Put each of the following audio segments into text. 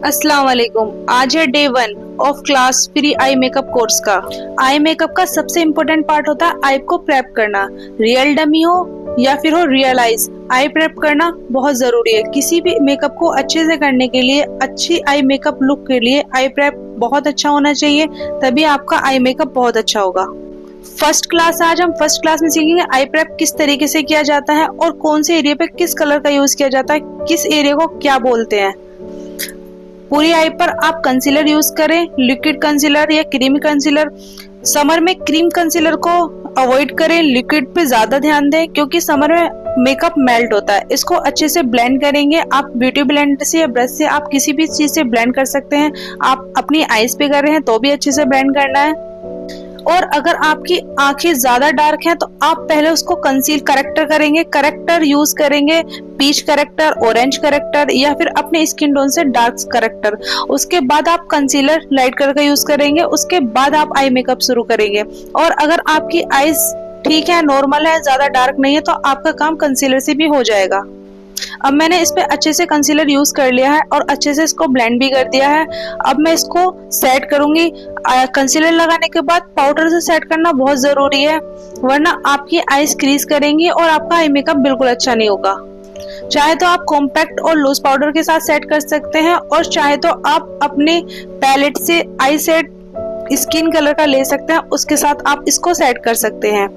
अस्सलाम वालेकुम। आज है day 1 of class free eye makeup course का। आई मेकअप का सबसे इम्पोर्टेंट पार्ट होता है आई को प्रेप करना। रियल डमी हो या फिर हो रियल आईज, आई प्रेप करना बहुत जरूरी है। किसी भी मेकअप को अच्छे से करने के लिए, अच्छी आई मेकअप लुक के लिए आई प्रेप बहुत अच्छा होना चाहिए, तभी आपका आई मेकअप बहुत अच्छा होगा। आज हम फर्स्ट क्लास में सीखेंगे आई प्रेप किस तरीके से किया जाता है और कौन से एरिया पे किस कलर का यूज किया जाता है, किस एरिया को क्या बोलते हैं। पूरी आई पर आप कंसीलर यूज करें, लिक्विड कंसीलर या क्रीमी कंसीलर। समर में क्रीम कंसीलर को अवॉइड करें, लिक्विड पे ज्यादा ध्यान दें क्योंकि समर में मेकअप मेल्ट होता है। इसको अच्छे से ब्लेंड करेंगे आप ब्यूटी ब्लेंडर से या ब्रश से, आप किसी भी चीज से ब्लेंड कर सकते हैं। आप अपनी आईज पे कर रहे हैं तो भी अच्छे से ब्लेंड करना है। और अगर आपकी आंखें ज्यादा डार्क हैं तो आप पहले उसको कंसील करेक्टर करेंगे। करेक्टर यूज करेंगे पीच करेक्टर, ऑरेंज करेक्टर या फिर अपने स्किन टोन से डार्क करेक्टर। उसके बाद आप कंसीलर लाइट कलर का यूज करेंगे। उसके बाद आप आई मेकअप शुरू करेंगे। और अगर आपकी आईज ठीक है, नॉर्मल है, ज्यादा डार्क नहीं है, तो आपका काम कंसीलर से भी हो जाएगा। अब मैंने इस पे अच्छे से कंसीलर यूज कर लिया है और अच्छे से इसको ब्लेंड भी कर दिया है। अब मैं इसको सेट करूंगी। कंसीलर लगाने के बाद पाउडर से सेट करना बहुत जरूरी है, वरना आपकी आईज क्रीज करेंगी और आपका आई मेकअप बिल्कुल अच्छा नहीं होगा। चाहे तो आप कॉम्पैक्ट और लूज पाउडर के साथ सेट कर सकते हैं, और चाहे तो आप अपने पैलेट से आई सेट स्किन कलर का ले सकते हैं, उसके साथ आप इसको सेट कर सकते हैं।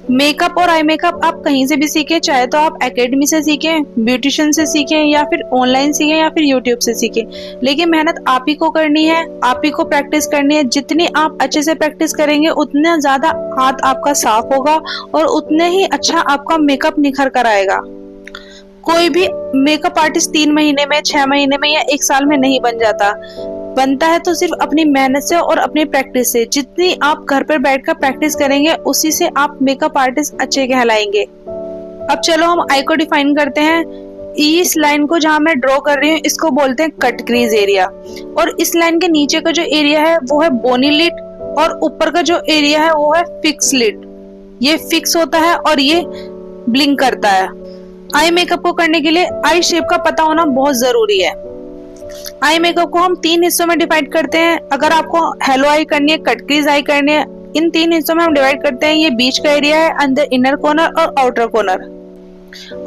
मेकअप और आई मेकअप आप कहीं से भी सीखें, चाहे तो आप एकेडमी से सीखें, ब्यूटिशियन से सीखें या फिर ऑनलाइन सीखें या फिर यूट्यूब से सीखें, लेकिन मेहनत आप ही को करनी है, आप ही को प्रैक्टिस करनी है। जितनी आप अच्छे से प्रैक्टिस करेंगे उतना ज्यादा हाथ आपका साफ होगा और उतने ही अच्छा आपका मेकअप निखर कर आएगा। कोई भी मेकअप आर्टिस्ट 3 महीने में, 6 महीने में या 1 साल में नहीं बन जाता। बनता है तो सिर्फ अपनी मेहनत से और अपनी प्रैक्टिस से। जितनी आप घर पर बैठकर प्रैक्टिस करेंगे उसी से आप मेकअप आर्टिस्ट अच्छे कहलाएंगे। अब चलो हम आई को डिफाइन करते हैं। इस लाइन को जहां मैं ड्रॉ कर रही हूँ इसको बोलते हैं कट क्रीज एरिया, और इस लाइन के नीचे का जो एरिया है वो है बोनी लिड, और ऊपर का जो एरिया है वो है फिक्स लिड। ये फिक्स होता है और ये ब्लिंक करता है। आई मेकअप को करने के लिए आई शेप का पता होना बहुत जरूरी है। आई मेकअप को हम 3 हिस्सों में डिवाइड करते हैं। अगर आपको हेलो आई करनी है, कट क्रीज आई करनी है, इन 3 हिस्सों में हम डिवाइड करते हैं। ये बीच का एरिया है, अंदर इनर कॉर्नर और आउटर कॉर्नर,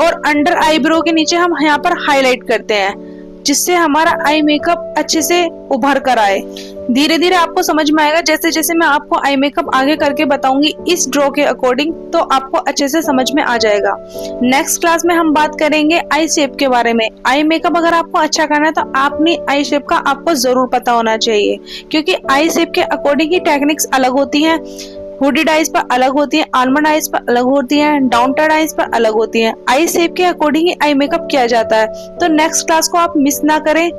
और अंडर आईब्रो के नीचे हम यहाँ पर हाईलाइट करते हैं, जिससे हमारा आई मेकअप अच्छे से उभर कर आए। धीरे धीरे आपको समझ में आएगा, जैसे जैसे मैं आपको आई मेकअप आगे करके बताऊंगी इस ड्रॉ के अकॉर्डिंग, तो आपको अच्छे से समझ में आ जाएगा। नेक्स्ट क्लास में हम बात करेंगे आई शेप के बारे में। आई मेकअप अगर आपको अच्छा करना है तो अपनी आई शेप का आपको जरूर पता होना चाहिए, क्योंकि आई शेप के अकॉर्डिंग ही टेक्निक्स अलग होती हैं। हुडेड आईज पर अलग होती है, आलमंड आईज पर अलग होती है, डाउन टर्न आईज पर अलग होती है। आई शेप के अकॉर्डिंग ही आई मेकअप किया जाता है। तो नेक्स्ट क्लास को आप मिस ना करें।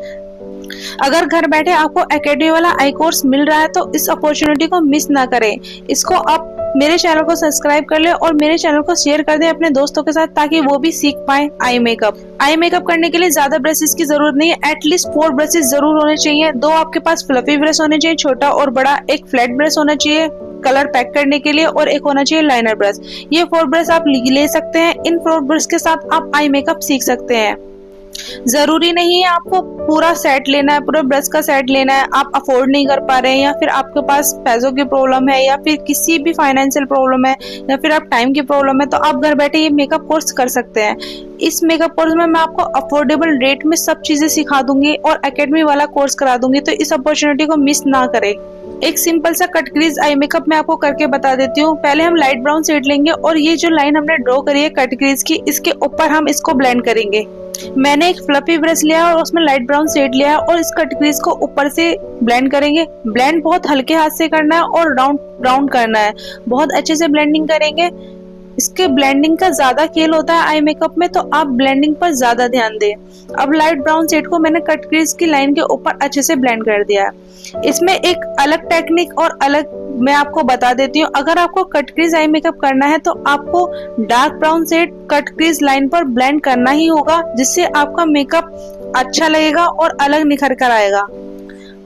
अगर घर बैठे आपको एकेडमी वाला आई कोर्स मिल रहा है तो इस अपॉर्चुनिटी को मिस ना करें। इसको आप मेरे चैनल को सब्सक्राइब कर ले और मेरे चैनल को शेयर कर दें अपने दोस्तों के साथ, ताकि वो भी सीख पाए आई मेकअप। आई मेकअप करने के लिए ज्यादा ब्रशेस की जरूरत नहीं है, एटलीस्ट 4 ब्रशेस जरूर होने चाहिए। 2 आपके पास फ्लफी ब्रश होने चाहिए, छोटा और बड़ा। एक फ्लैट ब्रश होना चाहिए कलर पैक करने के लिए, और एक होना चाहिए लाइनर ब्रश। ये 4 ब्रश आप ले सकते हैं। इन 4 ब्रश के साथ आप आई मेकअप सीख सकते हैं। जरूरी नहीं है आपको पूरा सेट लेना है, पूरा ब्रश का सेट लेना है। आप अफोर्ड नहीं कर पा रहे हैं, या फिर आपके पास पैसों की प्रॉब्लम है, या फिर किसी भी फाइनेंशियल प्रॉब्लम है, या फिर आप टाइम की प्रॉब्लम है, तो आप घर बैठे ये मेकअप कोर्स कर सकते हैं। इस मेकअप कोर्स में मैं आपको अफोर्डेबल रेट में सब चीजें सिखा दूंगी और एकेडमी वाला कोर्स करा दूंगी, तो इस अपॉर्चुनिटी को मिस ना करें। एक सिंपल सा कट क्रीज आई मेकअप मैं आपको करके बता देती हूँ। पहले हम लाइट ब्राउन शेड लेंगे और ये जो लाइन हमने ड्रॉ करी है कट क्रीज की, इसके ऊपर हम इसको ब्लेंड करेंगे। मैंने एक फ्लफी ब्रश लिया और उसमें लाइट ब्राउन शेड लिया और इस कट क्रीज को ऊपर से ब्लेंड करेंगे। ब्लेंड बहुत हल्के हाथ से करना है और राउंड करना है। बहुत अच्छे से ब्लेंडिंग करेंगे। इसके ब्लेंडिंग का ज्यादा खेल होता है आई मेकअप में, तो आप ब्लेंडिंग पर ज्यादा ध्यान दें। अब लाइट ब्राउन शेड को मैंने कट क्रीज की लाइन के ऊपर अच्छे से ब्लेंड कर दिया है। इसमें एक अलग टेक्निक और अलग मैं आपको बता देती हूँ। अगर आपको कट क्रीज आई मेकअप करना है तो आपको dark brown shade cut crease line पर ब्लेंड करना ही होगा, जिससे आपका मेकअप अच्छा लगेगा और अलग निखर कर आएगा।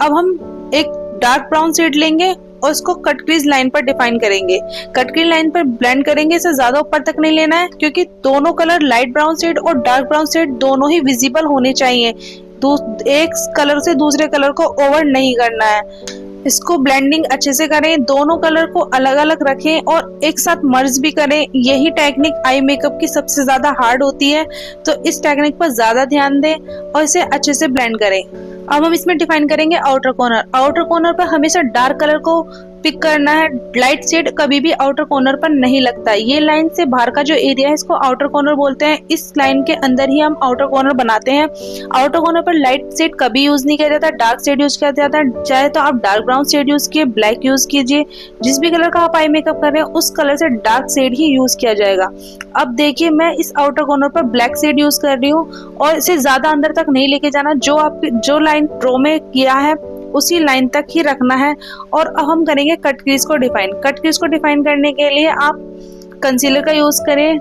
अब हम एक डार्क ब्राउन शेड लेंगे और इसको कट क्रीज लाइन पर डिफाइन करेंगे। कट क्रीज लाइन पर ब्लेंड करेंगे, इसे ज्यादा ऊपर तक नहीं लेना है, क्योंकि दोनों कलर लाइट ब्राउन शेड और डार्क ब्राउन शेड दोनों ही विजिबल होने चाहिए। एक कलर से दूसरे कलर को ओवर नहीं करना है। इसको ब्लेंडिंग अच्छे से करें, दोनों कलर को अलग अलग रखें और एक साथ मर्ज भी करें। यही टेक्निक आई मेकअप की सबसे ज्यादा हार्ड होती है, तो इस टेक्निक पर ज्यादा ध्यान दें और इसे अच्छे से ब्लेंड करें। अब हम इसमें डिफाइन करेंगे आउटर कॉर्नर। आउटर कॉर्नर पर हमेशा डार्क कलर को पिक करना है, लाइट शेड कभी भी आउटर कॉर्नर पर नहीं लगता। ये लाइन से बाहर का जो एरिया है इसको आउटर कॉर्नर बोलते हैं। इस लाइन के अंदर ही हम आउटर कॉर्नर बनाते हैं। आउटर कॉर्नर पर लाइट शेड कभी यूज नहीं किया जाता, डार्क शेड यूज किया जाता है। चाहे तो आप डार्क ब्राउन शेड यूज कीजिए, ब्लैक यूज कीजिए, जिस भी कलर का आप आई मेकअप कर रहे हैं उस कलर से डार्क शेड ही यूज किया जाएगा। अब देखिए मैं इस आउटर कॉर्नर पर ब्लैक शेड यूज कर रही हूँ और इसे ज्यादा अंदर तक नहीं लेके जाना। जो लाइन ड्रॉ में किया है उसी लाइन तक ही रखना है। और अब हम करेंगे कट क्रीज को डिफाइन। कट क्रीज को डिफाइन करने के लिए आप कंसीलर का यूज करें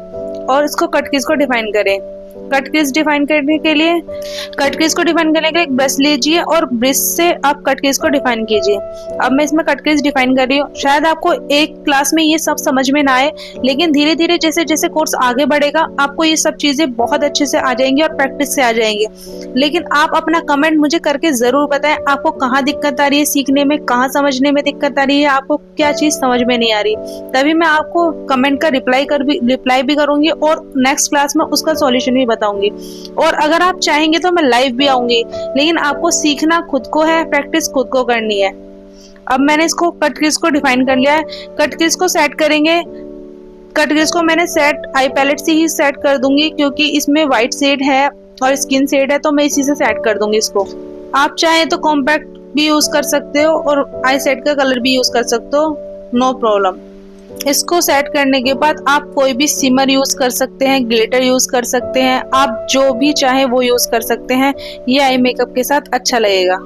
और इसको कट क्रीज को डिफाइन करें। कट क्रीज डिफाइन करने के लिए एक ब्रश लीजिए और ब्रश से आप कट क्रीज को डिफाइन कीजिए। अब मैं इसमें कट क्रीज डिफाइन कर रही हूँ। शायद आपको एक क्लास में ये सब समझ में ना आए, लेकिन धीरे धीरे जैसे जैसे कोर्स आगे बढ़ेगा आपको ये सब चीजें बहुत अच्छे से आ जाएंगी और प्रैक्टिस से आ जाएंगी। लेकिन आप अपना कमेंट मुझे करके जरूर बताएं, आपको कहाँ दिक्कत आ रही है सीखने में, कहाँ समझने में दिक्कत आ रही है, आपको क्या चीज समझ में नहीं आ रही। तभी मैं आपको कमेंट का रिप्लाई भी करूंगी और नेक्स्ट क्लास में उसका सॉल्यूशन भी बताऊंगी। और अगर आप चाहेंगे तो मैं लाइव भी आऊंगी, लेकिन आपको सीखना खुद को है, प्रैक्टिस खुद को करनी है। अब मैंने इसको कट क्रीज को डिफाइन कर लिया है। कट क्रीज को सेट करेंगे। कट क्रीज को मैंने सेट आई पैलेट से ही सेट कर दूंगी, क्योंकि इसमें व्हाइट शेड है और स्किन शेड है, तो मैं इसी से सेट कर दूंगी इसको। आप चाहें तो कॉम्पैक्ट भी यूज कर सकते हो और आई शेड का कलर भी यूज कर सकते हो, नो प्रॉब्लम। इसको सेट करने के बाद आप कोई भी सिमर यूज कर सकते हैं, ग्लिटर यूज कर सकते हैं, आप जो भी चाहे वो यूज कर सकते हैं। ये आई मेकअप के साथ अच्छा लगेगा।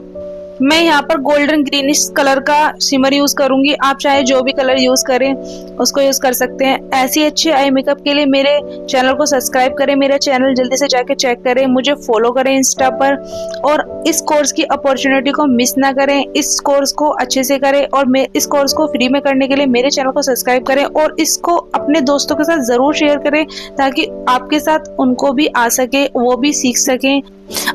मैं यहाँ पर गोल्डन ग्रीनिश कलर का शिमर यूज करूंगी। आप चाहे जो भी कलर यूज करें उसको यूज कर सकते हैं। ऐसी अच्छी आई मेकअप के लिए मेरे चैनल को सब्सक्राइब करें, मेरा चैनल जल्दी से जाके चेक करें, मुझे फॉलो करें इंस्टा पर, और इस कोर्स की अपॉर्चुनिटी को मिस ना करें। इस कोर्स को अच्छे से करें और मैं इस कोर्स को फ्री में करने के लिए मेरे चैनल को सब्सक्राइब करें और इसको अपने दोस्तों के साथ जरूर शेयर करें, ताकि आपके साथ उनको भी आ सके, वो भी सीख सकें,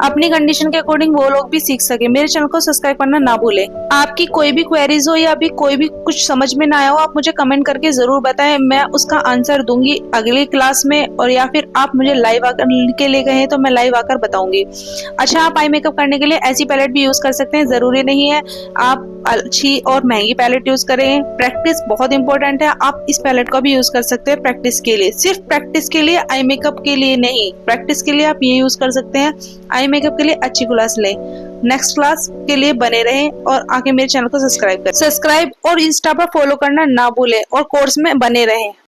अपनी कंडीशन के अकॉर्डिंग वो लोग भी सीख सके। मेरे चैनल को सब्सक्राइब करना ना भूलें। आपकी कोई भी क्वेरीज हो या अभी कोई भी कुछ समझ में ना आया हो, आप मुझे कमेंट करके जरूर बताएं, मैं उसका आंसर दूंगी अगली क्लास में, और या फिर आप मुझे लाइव आकर के लिए कहें तो मैं लाइव आकर बताऊंगी। अच्छा, आप आई मेकअप करने के लिए ऐसी पैलेट भी यूज कर सकते हैं, जरूरी नहीं है आप अच्छी और महंगी पैलेट यूज करें। प्रैक्टिस बहुत इंपॉर्टेंट है। आप इस पैलेट का भी यूज कर सकते हैं प्रैक्टिस के लिए, सिर्फ प्रैक्टिस के लिए, आई मेकअप के लिए नहीं। प्रैक्टिस के लिए आप ये यूज कर सकते हैं। आई मेकअप के लिए अच्छी क्लास लें। नेक्स्ट क्लास के लिए बने रहें और आके मेरे चैनल को सब्सक्राइब करें। सब्सक्राइब और इंस्टा पर फॉलो करना ना भूलें और कोर्स में बने रहें।